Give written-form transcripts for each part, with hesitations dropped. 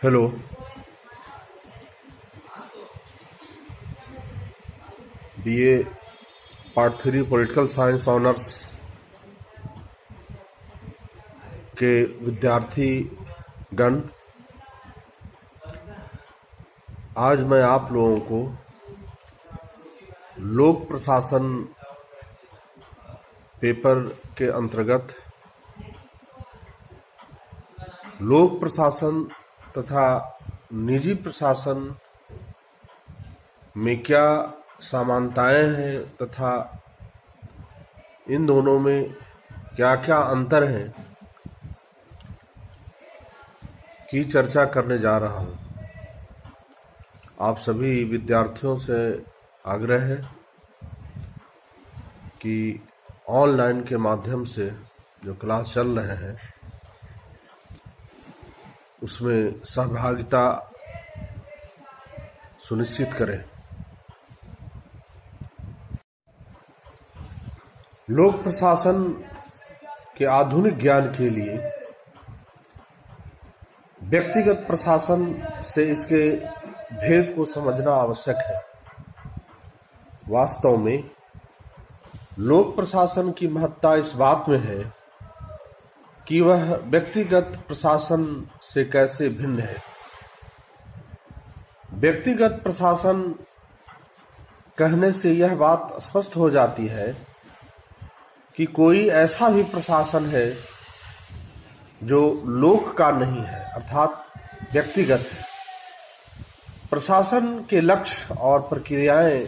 Hello. BA part 3 political science honours के विद्यार्थी गण, आज मैं आप लोगों को लोक प्रशासन पेपर के अंतर्गत लोक प्रशासन तथा निजी प्रशासन में क्या समानताएं हैं तथा इन दोनों में क्या क्या अंतर हैं की चर्चा करने जा रहा हूं। आप सभी विद्यार्थियों से आग्रह है कि ऑनलाइन के माध्यम से जो क्लास चल रहे हैं उसमें सहभागिता सुनिश्चित करें। लोक प्रशासन के आधुनिक ज्ञान के लिए व्यक्तिगत प्रशासन से इसके भेद को समझना आवश्यक है। वास्तव में लोक प्रशासन की महत्ता इस बात में है कि वह व्यक्तिगत प्रशासन से कैसे भिन्न है। व्यक्तिगत प्रशासन कहने से यह बात स्पष्ट हो जाती है कि कोई ऐसा भी प्रशासन है जो लोक का नहीं है, अर्थात व्यक्तिगत है। प्रशासन के लक्ष्य और प्रक्रियाएं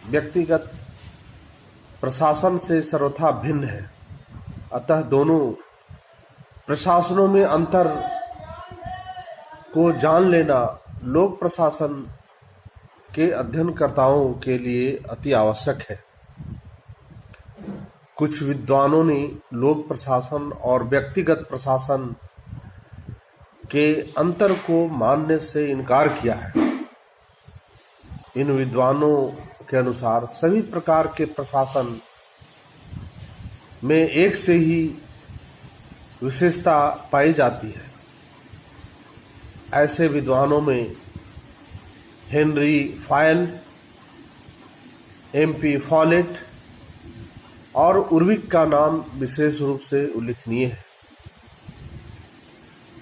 व्यक्तिगत प्रशासन से सर्वथा भिन्न है। अतः दोनों प्रशासनों में अंतर को जान लेना लोक प्रशासन के अध्ययनकर्ताओं के लिए अति आवश्यक है। कुछ विद्वानों ने लोक प्रशासन और व्यक्तिगत प्रशासन के अंतर को मानने से इनकार किया है। इन विद्वानों के अनुसार सभी प्रकार के प्रशासन में एक से ही विशेषता पाई जाती है। ऐसे विद्वानों में हेनरी फायल, MP फॉलेट और उर्विक का नाम विशेष रूप से उल्लेखनीय है।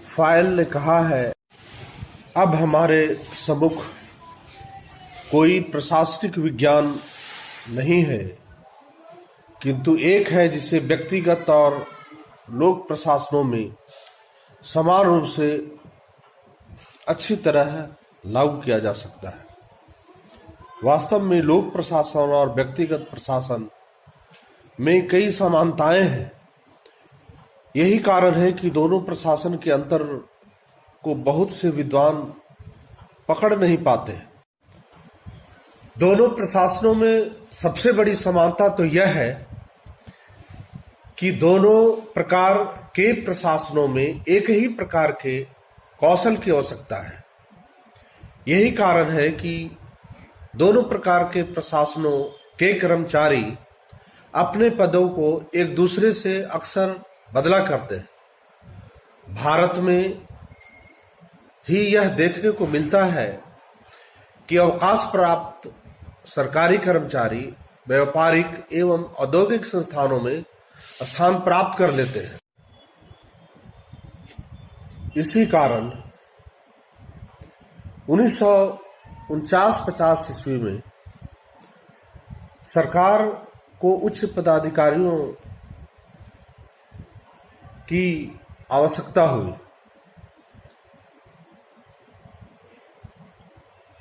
फायल ने कहा है, अब हमारे सम्मुख कोई प्रशासनिक विज्ञान नहीं है, किंतु एक है जिसे व्यक्तिगत और लोक प्रशासनों में समान रूप से अच्छी तरह लागू किया जा सकता है। वास्तव में लोक प्रशासन और व्यक्तिगत प्रशासन में कई समानताएं हैं। यही कारण है कि दोनों प्रशासन के अंतर को बहुत से विद्वान पकड़ नहीं पाते। दोनों प्रशासनों में सबसे बड़ी समानता तो यह है कि दोनों प्रकार के प्रशासनों में एक ही प्रकार के कौशल की आवश्यकता है। यही कारण है कि दोनों प्रकार के प्रशासनों के कर्मचारी अपने पदों को एक दूसरे से अक्सर बदला करते हैं। भारत में ही यह देखने को मिलता है कि अवकाश प्राप्त सरकारी कर्मचारी व्यापारिक एवं औद्योगिक संस्थानों में स्थान प्राप्त कर लेते हैं। इसी कारण 1949-50 ईस्वी में सरकार को उच्च पदाधिकारियों की आवश्यकता हुई,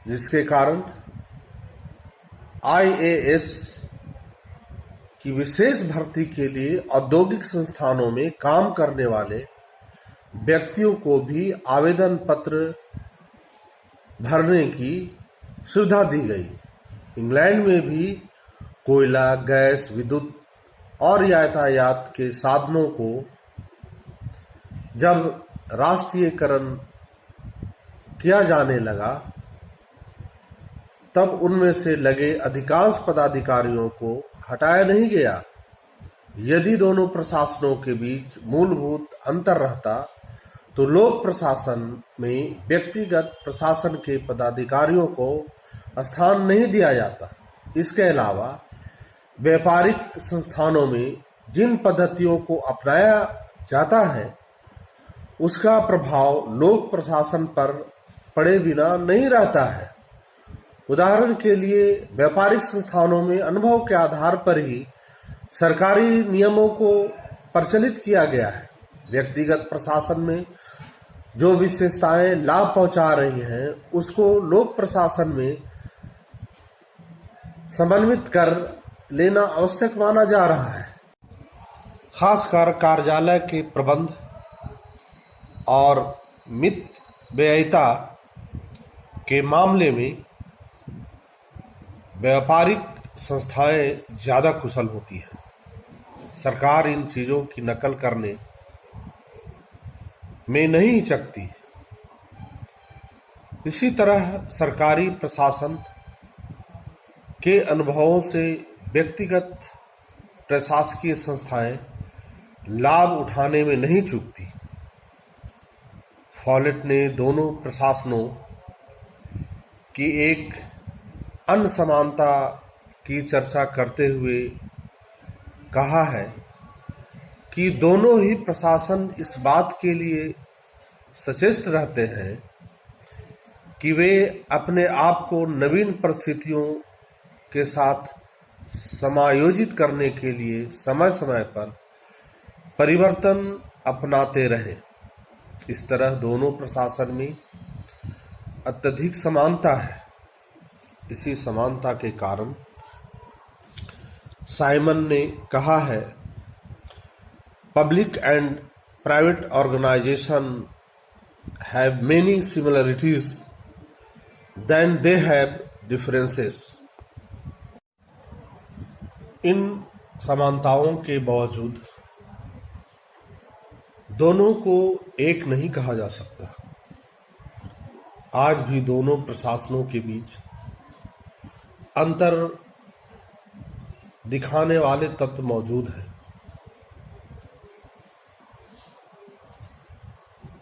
जिसके कारण IAS की विशेष भर्ती के लिए औद्योगिक संस्थानों में काम करने वाले व्यक्तियों को भी आवेदन पत्र भरने की सुविधा दी गई। इंग्लैंड में भी कोयला, गैस, विद्युत और यातायात के साधनों को जब राष्ट्रीयकरण किया जाने लगा, तब उनमें से लगे अधिकांश पदाधिकारियों को हटाया नहीं गया। यदि दोनों प्रशासनों के बीच मूलभूत अंतर रहता तो लोक प्रशासन में व्यक्तिगत प्रशासन के पदाधिकारियों को स्थान नहीं दिया जाता। इसके अलावा व्यापारिक संस्थानों में जिन पद्धतियों को अपनाया जाता है उसका प्रभाव लोक प्रशासन पर पड़े बिना नहीं रहता है। उदाहरण के लिए व्यापारिक संस्थानों में अनुभव के आधार पर ही सरकारी नियमों को प्रचलित किया गया है। व्यक्तिगत प्रशासन में जो विशेषताएं लाभ पहुंचा रही हैं उसको लोक प्रशासन में समन्वित कर लेना आवश्यक माना जा रहा है। खासकर कार्यालय के प्रबंध और मितव्ययिता के मामले में व्यापारिक संस्थाएं ज्यादा कुशल होती हैं। सरकार इन चीजों की नकल करने में नहीं हिचकती। इसी तरह सरकारी प्रशासन के अनुभवों से व्यक्तिगत प्रशासकीय संस्थाएं लाभ उठाने में नहीं चूकती। फॉलेट ने दोनों प्रशासनों की एक असमानता की चर्चा करते हुए कहा है कि दोनों ही प्रशासन इस बात के लिए सचेष्ट रहते हैं कि वे अपने आप को नवीन परिस्थितियों के साथ समायोजित करने के लिए समय समय पर परिवर्तन अपनाते रहें। इस तरह दोनों प्रशासन में अत्यधिक समानता है। इसी समानता के कारण साइमन ने कहा है, public and private organization have many similarities than they have differences. इन समानताओं के बावजूद दोनों को एक नहीं कहा जा सकता। आज भी दोनों प्रशासनों के बीच अंतर दिखाने वाले तत्व मौजूद हैं।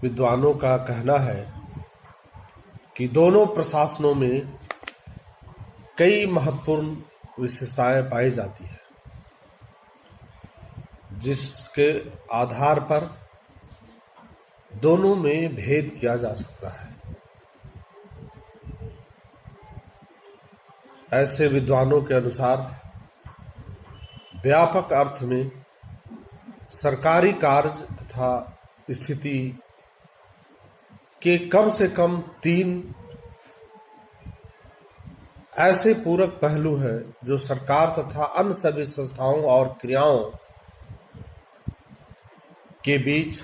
विद्वानों का कहना है कि दोनों प्रशासनों में कई महत्वपूर्ण विशेषताएं पाई जाती है जिसके आधार पर दोनों में भेद किया जा सकता है। ऐसे विद्वानों के अनुसार व्यापक अर्थ में सरकारी कार्य तथा स्थिति के कम से कम 3 ऐसे पूरक पहलू हैं जो सरकार तथा अन्य सभी संस्थाओं और क्रियाओं के बीच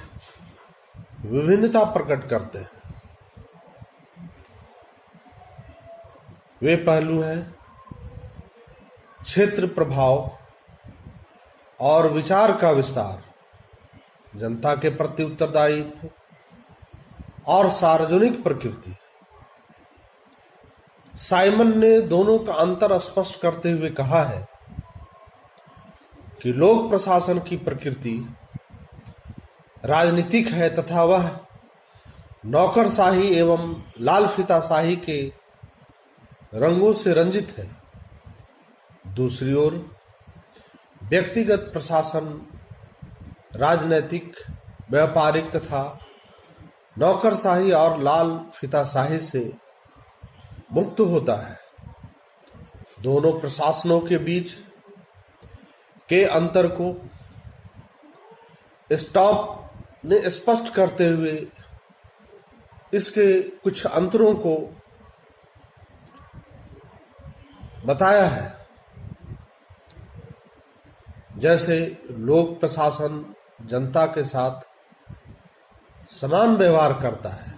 विभिन्नता प्रकट करते हैं। वे पहलू हैं क्षेत्र प्रभाव और विचार का विस्तार, जनता के प्रति उत्तरदायित्व और सार्वजनिक प्रकृति। साइमन ने दोनों का अंतर स्पष्ट करते हुए कहा है कि लोक प्रशासन की प्रकृति राजनीतिक है तथा वह नौकरशाही एवं लाल फीताशाही के रंगों से रंजित है। दूसरी ओर व्यक्तिगत प्रशासन राजनैतिक, व्यापारिक तथा नौकरशाही और लाल फीताशाही से मुक्त होता है। दोनों प्रशासनों के बीच के अंतर को स्टॉप ने स्पष्ट करते हुए इसके कुछ अंतरों को बताया है। जैसे लोक प्रशासन जनता के साथ समान व्यवहार करता है,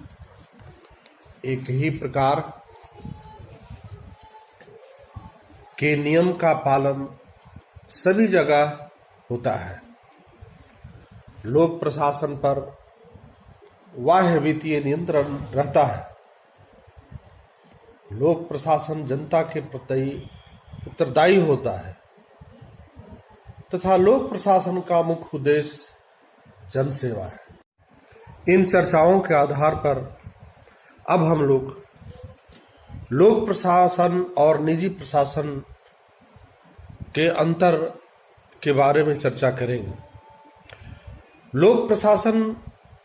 एक ही प्रकार के नियम का पालन सभी जगह होता है। लोक प्रशासन पर बाह्य वित्तीय नियंत्रण रहता है। लोक प्रशासन जनता के प्रति उत्तरदायी होता है तथा लोक प्रशासन का मुख्य उद्देश्य जनसेवा है। इन चर्चाओं के आधार पर अब हम लोक प्रशासन और निजी प्रशासन के अंतर के बारे में चर्चा करेंगे। लोक प्रशासन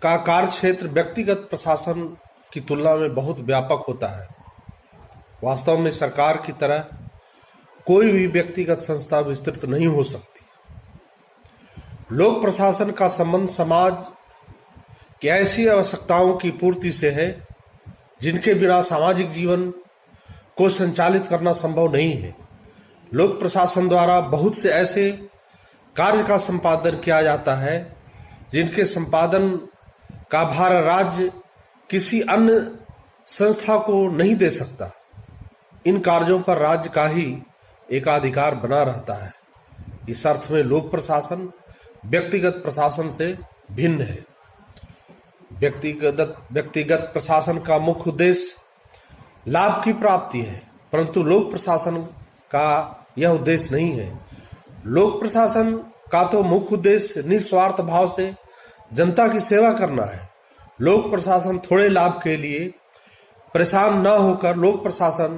का कार्य क्षेत्र व्यक्तिगत प्रशासन की तुलना में बहुत व्यापक होता है। वास्तव में सरकार की तरह कोई भी व्यक्तिगत संस्था विस्तृत नहीं हो सकती। लोक प्रशासन का संबंध समाज की ऐसी आवश्यकताओं की पूर्ति से है जिनके बिना सामाजिक जीवन को संचालित करना संभव नहीं है। लोक प्रशासन द्वारा बहुत से ऐसे कार्य का संपादन किया जाता है जिनके संपादन का भार राज्य किसी अन्य संस्था को नहीं दे सकता। इन कार्यों पर राज्य का ही एकाधिकार बना रहता है। इस अर्थ में लोक प्रशासन व्यक्तिगत प्रशासन से भिन्न है। व्यक्तिगत प्रशासन का मुख्य उद्देश्य लाभ की प्राप्ति है, परंतु लोक प्रशासन का यह उद्देश्य नहीं है। लोक प्रशासन का तो मुख्य उद्देश्य निस्वार्थ भाव से जनता की सेवा करना है। लोक प्रशासन थोड़े लाभ के लिए परेशान न होकर लोक प्रशासन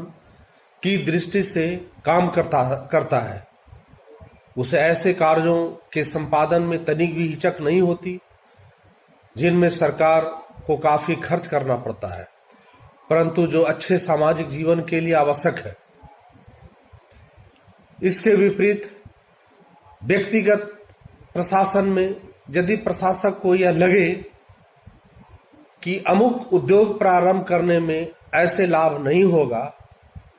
की दृष्टि से काम करता है। उसे ऐसे कार्यों के संपादन में तनिक भी हिचक नहीं होती जिनमें सरकार को काफी खर्च करना पड़ता है, परंतु जो अच्छे सामाजिक जीवन के लिए आवश्यक है। इसके विपरीत व्यक्तिगत प्रशासन में यदि प्रशासक को यह लगे कि अमुक उद्योग प्रारंभ करने में ऐसे लाभ नहीं होगा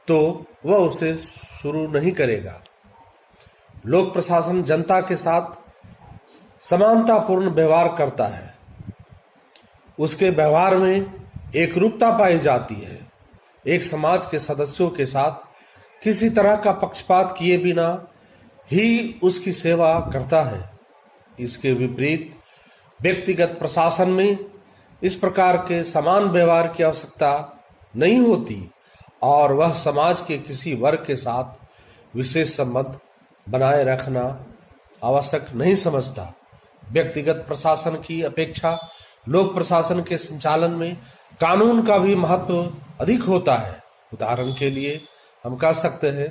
तो वह उसे शुरू नहीं करेगा। लोक प्रशासन जनता के साथ समानतापूर्ण व्यवहार करता है। उसके व्यवहार में एकरूपता पाई जाती है। एक समाज के सदस्यों के साथ किसी तरह का पक्षपात किए बिना ही उसकी सेवा करता है। इसके विपरीत व्यक्तिगत प्रशासन में इस प्रकार के समान व्यवहार की आवश्यकता नहीं होती और वह समाज के किसी वर्ग के साथ विशेष संबंध बनाए रखना आवश्यक नहीं समझता। व्यक्तिगत प्रशासन की अपेक्षा लोक प्रशासन के संचालन में कानून का भी महत्व अधिक होता है। उदाहरण के लिए हम कह सकते हैं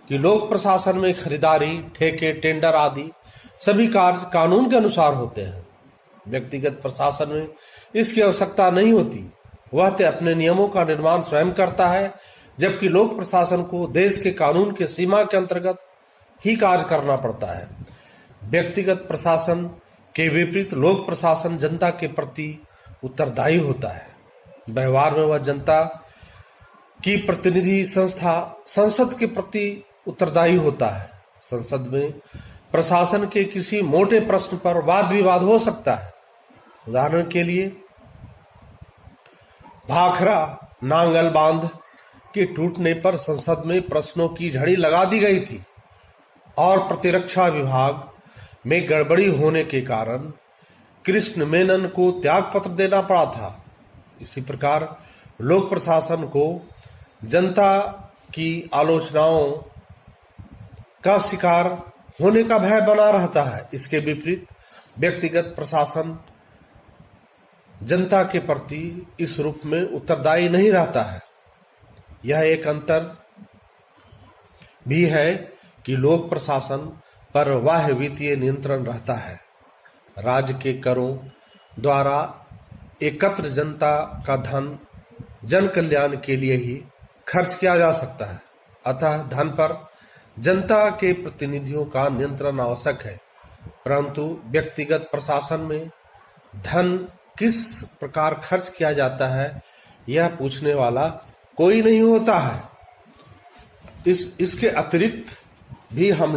कि लोक प्रशासन में खरीदारी, ठेके, टेंडर आदि सभी कार्य कानून के अनुसार होते हैं। व्यक्तिगत प्रशासन में इसकी आवश्यकता नहीं होती। वह तो अपने नियमों का निर्माण स्वयं करता है, जबकि लोक प्रशासन को देश के कानून के सीमा के अंतर्गत ही कार्य करना पड़ता है। व्यक्तिगत प्रशासन के विपरीत लोक प्रशासन जनता के प्रति उत्तरदायी होता है। व्यवहार में वह जनता की प्रतिनिधि संसद के प्रति उत्तरदायी होता है। संसद में प्रशासन के किसी मोटे प्रश्न पर वाद विवाद हो सकता है। उदाहरण के लिए भाखड़ा नांगल बांध के टूटने पर संसद में प्रश्नों की झड़ी लगा दी गई थी और प्रतिरक्षा विभाग में गड़बड़ी होने के कारण कृष्ण मेनन को त्याग पत्र देना पड़ा था। इसी प्रकार लोक प्रशासन को जनता की आलोचनाओं का शिकार होने का भय बना रहता है। इसके विपरीत व्यक्तिगत प्रशासन जनता के प्रति इस रूप में उत्तरदायी नहीं रहता है। यह एक अंतर भी है कि लोक प्रशासन पर बाह्य वित्तीय नियंत्रण रहता है। राज्य के करों द्वारा एकत्र जनता का धन जन कल्याण के लिए ही खर्च किया जा सकता है। अतः धन पर जनता के प्रतिनिधियों का नियंत्रण आवश्यक है, परंतु व्यक्तिगत प्रशासन में धन किस प्रकार खर्च किया जाता है यह पूछने वाला कोई नहीं होता है। इसके अतिरिक्त भी हम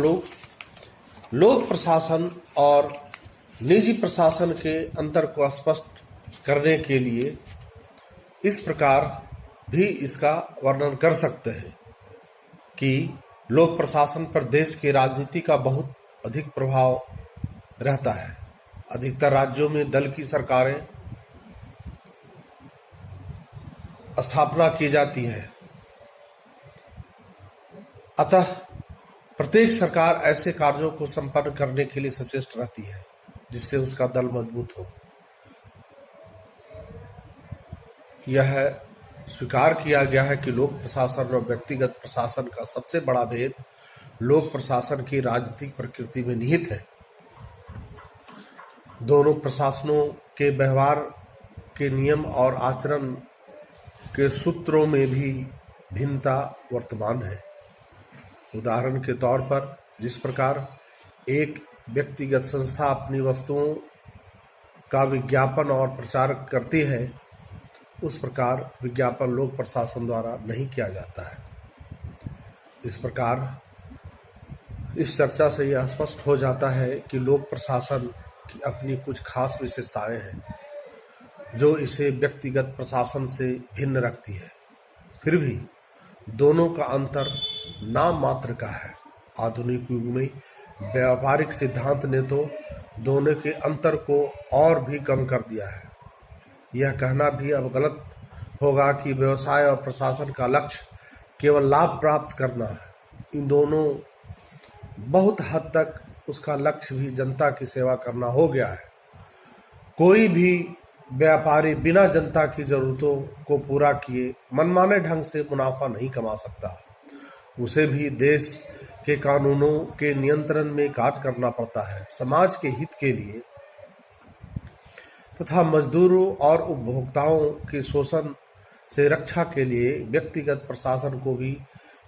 लोक प्रशासन और निजी प्रशासन के अंतर को स्पष्ट करने के लिए इस प्रकार भी इसका वर्णन कर सकते हैं कि लोक प्रशासन पर देश की राजनीति का बहुत अधिक प्रभाव रहता है। अधिकतर राज्यों में दल की सरकारें स्थापना की जाती है। अतः प्रत्येक सरकार ऐसे कार्यों को संपन्न करने के लिए सचेष्ट रहती है जिससे उसका दल मजबूत हो। यह स्वीकार किया गया है कि लोक प्रशासन और व्यक्तिगत प्रशासन का सबसे बड़ा भेद लोक प्रशासन की राजनीतिक प्रकृति में निहित है। दोनों प्रशासनों के व्यवहार के नियम और आचरण के सूत्रों में भी भिन्नता वर्तमान है। उदाहरण के तौर पर जिस प्रकार एक व्यक्तिगत संस्था अपनी वस्तुओं का विज्ञापन और प्रचार करती है, उस प्रकार विज्ञापन लोक प्रशासन द्वारा नहीं किया जाता है। इस प्रकार इस चर्चा से यह स्पष्ट हो जाता है कि लोक प्रशासन की अपनी कुछ खास विशेषताएं हैं जो इसे व्यक्तिगत प्रशासन से भिन्न रखती है। फिर भी दोनों का अंतर नाम मात्र का है। आधुनिक युग में व्यावहारिक सिद्धांत ने तो दोनों के अंतर को और भी कम कर दिया है। यह कहना भी अब गलत होगा कि व्यवसाय और प्रशासन का लक्ष्य केवल लाभ प्राप्त करना है। इन दोनों बहुत हद तक उसका लक्ष्य भी जनता की सेवा करना हो गया है। कोई भी व्यापारी बिना जनता की जरूरतों को पूरा किए मनमाने ढंग से मुनाफा नहीं कमा सकता। उसे भी देश के कानूनों के नियंत्रण में कार्य करना पड़ता है। समाज के हित के लिए तथा मजदूरों और उपभोक्ताओं के शोषण से रक्षा के लिए व्यक्तिगत प्रशासन को भी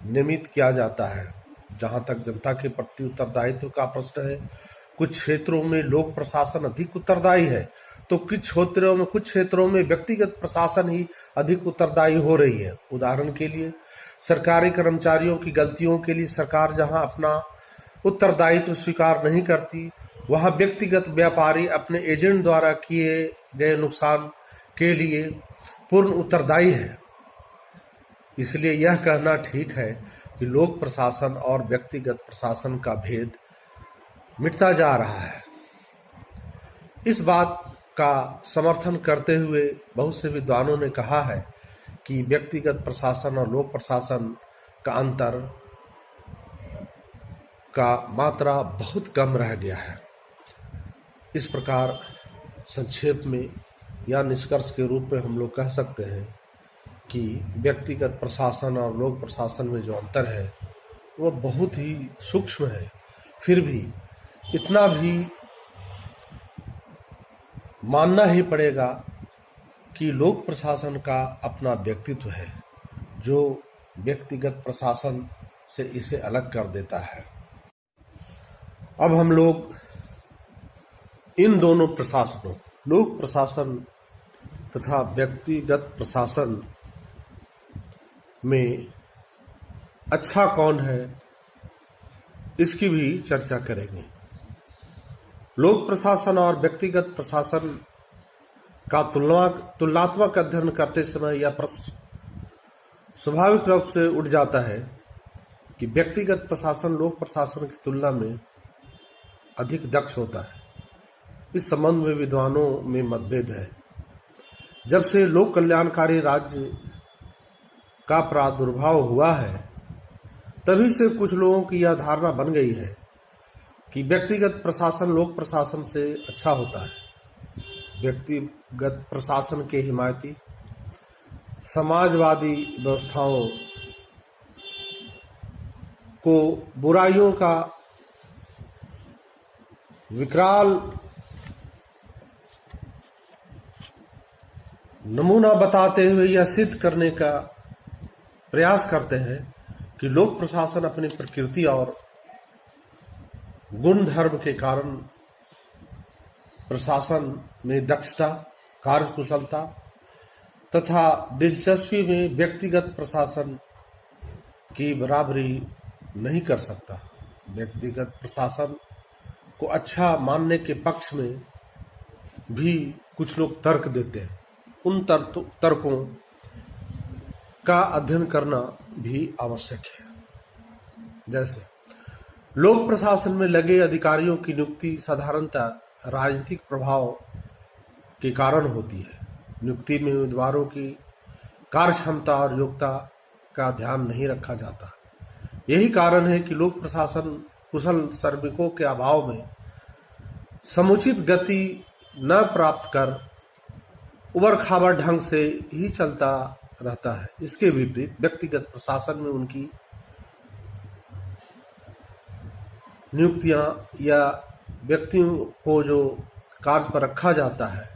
नियमित किया जाता है। जहां तक जनता के प्रति उत्तरदायित्व का प्रश्न है, कुछ क्षेत्रों में लोक प्रशासन अधिक उत्तरदायी है तो कुछ क्षेत्रों में व्यक्तिगत प्रशासन ही अधिक उत्तरदायी हो रही है। उदाहरण के लिए सरकारी कर्मचारियों की गलतियों के लिए सरकार जहां अपना उत्तरदायित्व स्वीकार नहीं करती, वहां व्यक्तिगत व्यापारी अपने एजेंट द्वारा किए गए नुकसान के लिए पूर्ण उत्तरदायी है। इसलिए यह कहना ठीक है कि लोक प्रशासन और व्यक्तिगत प्रशासन का भेद मिटता जा रहा है। इस बात का समर्थन करते हुए बहुत से विद्वानों ने कहा है कि व्यक्तिगत प्रशासन और लोक प्रशासन का अंतर का मात्रा बहुत कम रह गया है। इस प्रकार संक्षेप में या निष्कर्ष के रूप में हम लोग कह सकते हैं कि व्यक्तिगत प्रशासन और लोक प्रशासन में जो अंतर है वह बहुत ही सूक्ष्म है। फिर भी इतना भी मानना ही पड़ेगा कि लोक प्रशासन का अपना व्यक्तित्व है जो व्यक्तिगत प्रशासन से इसे अलग कर देता है। अब हम लोग इन दोनों प्रशासनों, लोक प्रशासन तथा व्यक्तिगत प्रशासन में अच्छा कौन है, इसकी भी चर्चा करेंगे। लोक प्रशासन और व्यक्तिगत प्रशासन का तुलनात्मक अध्ययन करते समय यह प्रश्न स्वाभाविक रूप से उठ जाता है कि व्यक्तिगत प्रशासन लोक प्रशासन की तुलना में अधिक दक्ष होता है। इस संबंध में विद्वानों में मतभेद है। जब से लोक कल्याणकारी राज्य का प्रादुर्भाव हुआ है, तभी से कुछ लोगों की यह धारणा बन गई है कि व्यक्तिगत प्रशासन लोक प्रशासन से अच्छा होता है। व्यक्तिगत प्रशासन के हिमायती समाजवादी व्यवस्थाओं को बुराइयों का विकराल नमूना बताते हुए यह सिद्ध करने का प्रयास करते हैं कि लोक प्रशासन अपनी प्रकृति और गुण धर्म के कारण प्रशासन में दक्षता, कार्यकुशलता तथा दिलचस्पी में व्यक्तिगत प्रशासन की बराबरी नहीं कर सकता। व्यक्तिगत प्रशासन को अच्छा मानने के पक्ष में भी कुछ लोग तर्क देते हैं। उन तर्कों का अध्ययन करना भी आवश्यक है। जैसे लोक प्रशासन में लगे अधिकारियों की नियुक्ति साधारणतः राजनीतिक प्रभाव के कारण होती है। नियुक्ति में उम्मीदवारों की कार्य क्षमता और योग्यता का ध्यान नहीं रखा जाता। यही कारण है कि लोक प्रशासन कुशल श्रमिकों के अभाव में समुचित गति न प्राप्त कर उबड़ खाबड़ ढंग से ही चलता रहता है। इसके विपरीत व्यक्तिगत प्रशासन में उनकी नियुक्तियां या व्यक्तियों को जो कार्य पर रखा जाता है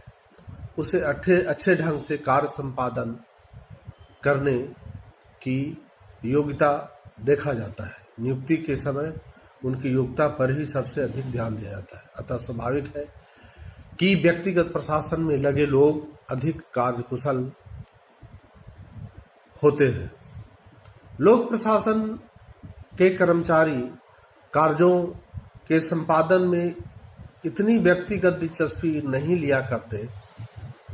उसे अच्छे ढंग से कार्य संपादन करने की योग्यता देखा जाता है। नियुक्ति के समय उनकी योग्यता पर ही सबसे अधिक ध्यान दिया जाता है। अतः स्वाभाविक है कि व्यक्तिगत प्रशासन में लगे लोग अधिक कार्यकुशल होते हैं। लोक प्रशासन के कर्मचारी कार्यों के संपादन में इतनी व्यक्तिगत दिलचस्पी नहीं लिया करते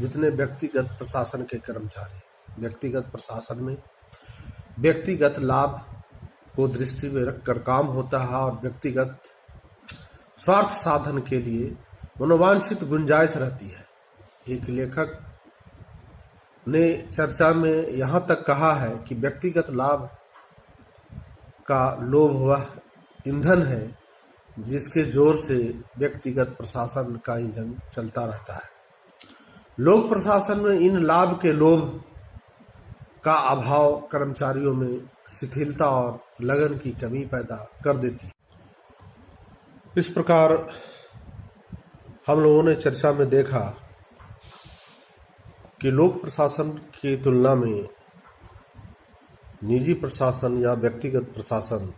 जितने व्यक्तिगत प्रशासन के कर्मचारी। व्यक्तिगत प्रशासन में व्यक्तिगत लाभ को दृष्टि में रखकर काम होता है और व्यक्तिगत स्वार्थ साधन के लिए मनोवांछित गुंजाइश रहती है। एक लेखक ने चर्चा में यहां तक कहा है कि व्यक्तिगत लाभ का लोभ वह ईंधन है जिसके जोर से व्यक्तिगत प्रशासन का इंजन चलता रहता है। लोक प्रशासन में इन लाभ के लोभ का अभाव कर्मचारियों में शिथिलता और लगन की कमी पैदा कर देती है। इस प्रकार हम लोगों ने चर्चा में देखा कि लोक प्रशासन की तुलना में निजी प्रशासन या व्यक्तिगत प्रशासन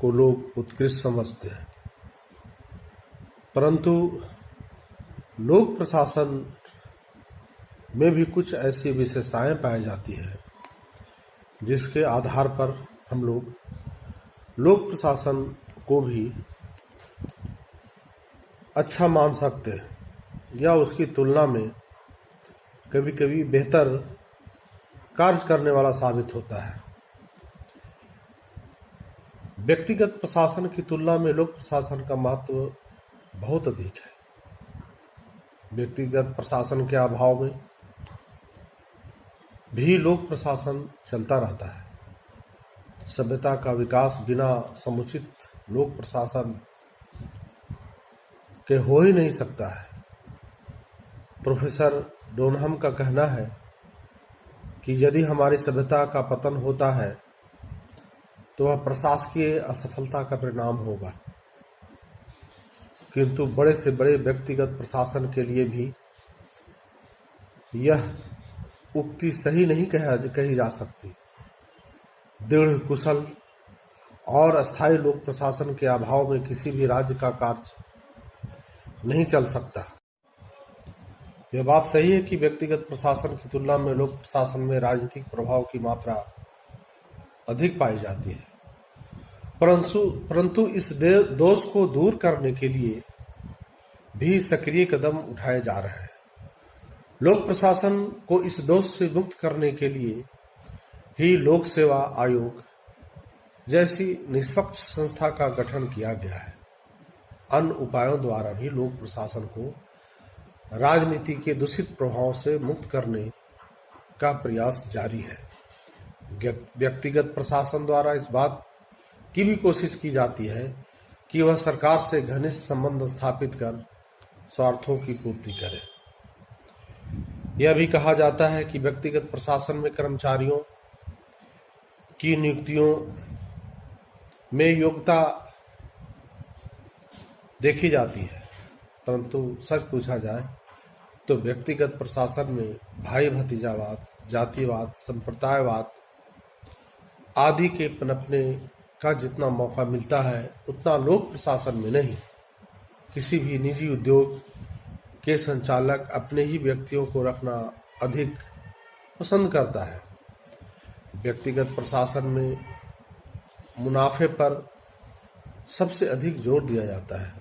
को लोग उत्कृष्ट समझते हैं, परंतु लोक प्रशासन में भी कुछ ऐसी विशेषताएं पाई जाती है जिसके आधार पर हम लोग लोक प्रशासन को भी अच्छा मान सकते हैं या उसकी तुलना में कभी कभी बेहतर कार्य करने वाला साबित होता है। व्यक्तिगत प्रशासन की तुलना में लोक प्रशासन का महत्व बहुत अधिक है। व्यक्तिगत प्रशासन के अभाव में भी लोक प्रशासन चलता रहता है। सभ्यता का विकास बिना समुचित लोक प्रशासन के हो ही नहीं सकता है। प्रोफेसर डोनहम का कहना है कि यदि हमारी सभ्यता का पतन होता है तो वह प्रशासकीय असफलता का परिणाम होगा, किंतु बड़े से बड़े व्यक्तिगत प्रशासन के लिए भी यह उक्ति सही नहीं कही जा सकती। दृढ़ कुशल और अस्थायी लोक प्रशासन के अभाव में किसी भी राज्य का कार्य नहीं चल सकता। यह बात सही है कि व्यक्तिगत प्रशासन की तुलना में लोक प्रशासन में राजनीतिक प्रभाव की मात्रा अधिक पाई जाती है, परंतु इस दोष को दूर करने के लिए भी सक्रिय कदम उठाए जा रहे हैं। लोक प्रशासन को इस दोष से मुक्त करने के लिए ही लोक सेवा आयोग जैसी निष्पक्ष संस्था का गठन किया गया है। अन्य उपायों द्वारा भी लोक प्रशासन को राजनीति के दूषित प्रभाव से मुक्त करने का प्रयास जारी है। व्यक्तिगत प्रशासन द्वारा इस बात की भी कोशिश की जाती है कि वह सरकार से घनिष्ठ संबंध स्थापित कर स्वार्थों की पूर्ति करे। यह भी कहा जाता है कि व्यक्तिगत प्रशासन में कर्मचारियों की नियुक्तियों में योग्यता देखी जाती है, परंतु सच पूछा जाए तो व्यक्तिगत प्रशासन में भाई भतीजावाद, जातिवाद, संप्रदायवाद आदि के पनपने का जितना मौका मिलता है उतना लोक प्रशासन में नहीं। किसी भी निजी उद्योग के संचालक अपने ही व्यक्तियों को रखना अधिक पसंद करता है। व्यक्तिगत प्रशासन में मुनाफे पर सबसे अधिक जोर दिया जाता है।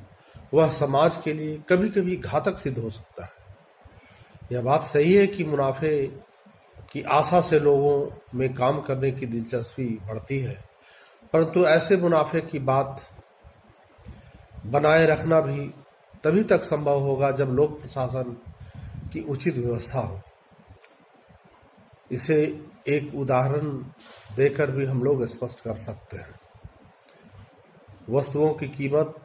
वह समाज के लिए कभी कभी घातक सिद्ध हो सकता है। यह बात सही है कि मुनाफे की आशा से लोगों में काम करने की दिलचस्पी बढ़ती है, परंतु ऐसे मुनाफे की बात बनाए रखना भी तभी तक संभव होगा जब लोक प्रशासन की उचित व्यवस्था हो। इसे एक उदाहरण देकर भी हम लोग स्पष्ट कर सकते हैं। वस्तुओं की कीमत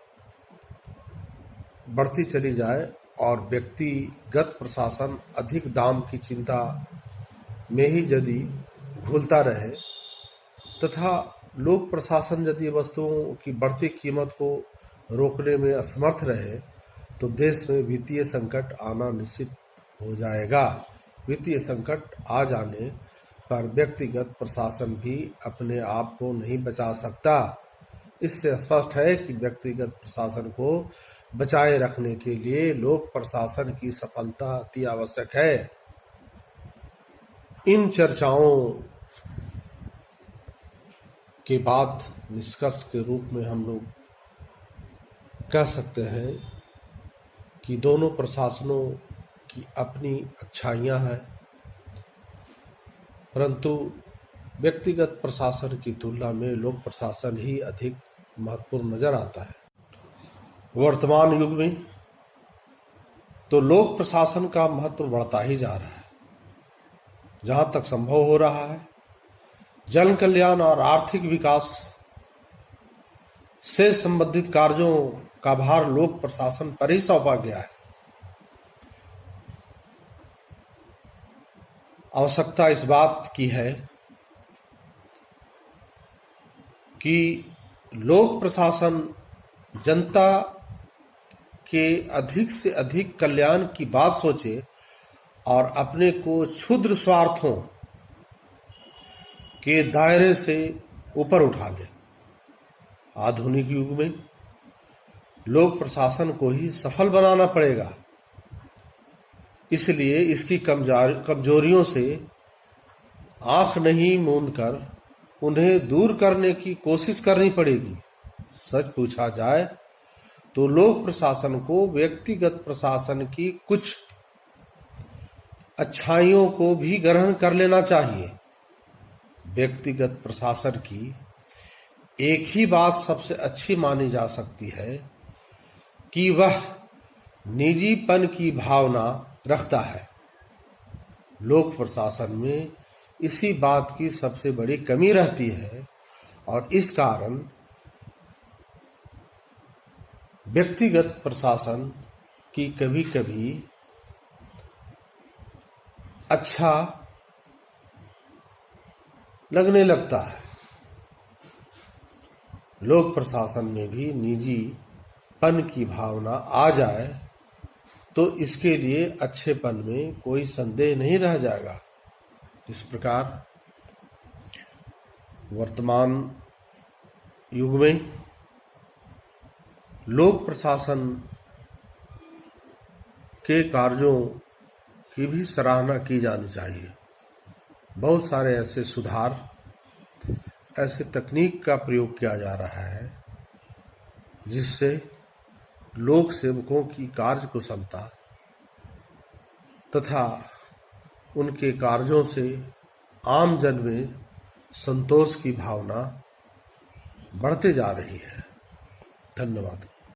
बढ़ती चली जाए और व्यक्तिगत प्रशासन अधिक दाम की चिंता में ही यदि घुलता रहे तथा लोक प्रशासन यदि वस्तुओं की बढ़ती कीमत को रोकने में असमर्थ रहे तो देश में वित्तीय संकट आना निश्चित हो जाएगा। वित्तीय संकट आ जाने पर व्यक्तिगत प्रशासन भी अपने आप को नहीं बचा सकता। इससे स्पष्ट है कि व्यक्तिगत प्रशासन को बचाए रखने के लिए लोक प्रशासन की सफलता अति आवश्यक है। इन चर्चाओं के बाद निष्कर्ष के रूप में हम लोग कह सकते हैं कि दोनों प्रशासनों की अपनी अच्छाइयां हैं, परंतु व्यक्तिगत प्रशासन की तुलना में लोक प्रशासन ही अधिक महत्वपूर्ण नजर आता है। वर्तमान युग में तो लोक प्रशासन का महत्व बढ़ता ही जा रहा है। जहां तक संभव हो रहा है, जन कल्याण और आर्थिक विकास से संबंधित कार्यों का भार लोक प्रशासन पर ही सौंपा गया है। आवश्यकता इस बात की है कि लोक प्रशासन जनता के अधिक से अधिक कल्याण की बात सोचे और अपने को क्षुद्र स्वार्थों के दायरे से ऊपर उठा ले। आधुनिक युग में लोक प्रशासन को ही सफल बनाना पड़ेगा, इसलिए इसकी कमजोरियों से आंख नहीं मूंद कर उन्हें दूर करने की कोशिश करनी पड़ेगी। सच पूछा जाए तो लोक प्रशासन को व्यक्तिगत प्रशासन की कुछ अच्छाइयों को भी ग्रहण कर लेना चाहिए। व्यक्तिगत प्रशासन की एक ही बात सबसे अच्छी मानी जा सकती है कि वह निजीपन की भावना रखता है। लोक प्रशासन में इसी बात की सबसे बड़ी कमी रहती है और इस कारण व्यक्तिगत प्रशासन की कभी कभी अच्छा लगने लगता है। लोक प्रशासन में भी निजीपन की भावना आ जाए तो इसके लिए अच्छेपन में कोई संदेह नहीं रह जाएगा। इस प्रकार वर्तमान युग में लोक प्रशासन के कार्यों की भी सराहना की जानी चाहिए। बहुत सारे ऐसे सुधार, ऐसे तकनीक का प्रयोग किया जा रहा है जिससे लोक सेवकों की कार्य कुशलता तथा उनके कार्यों से आम जन में संतोष की भावना बढ़ते जा रही है। धन्यवाद।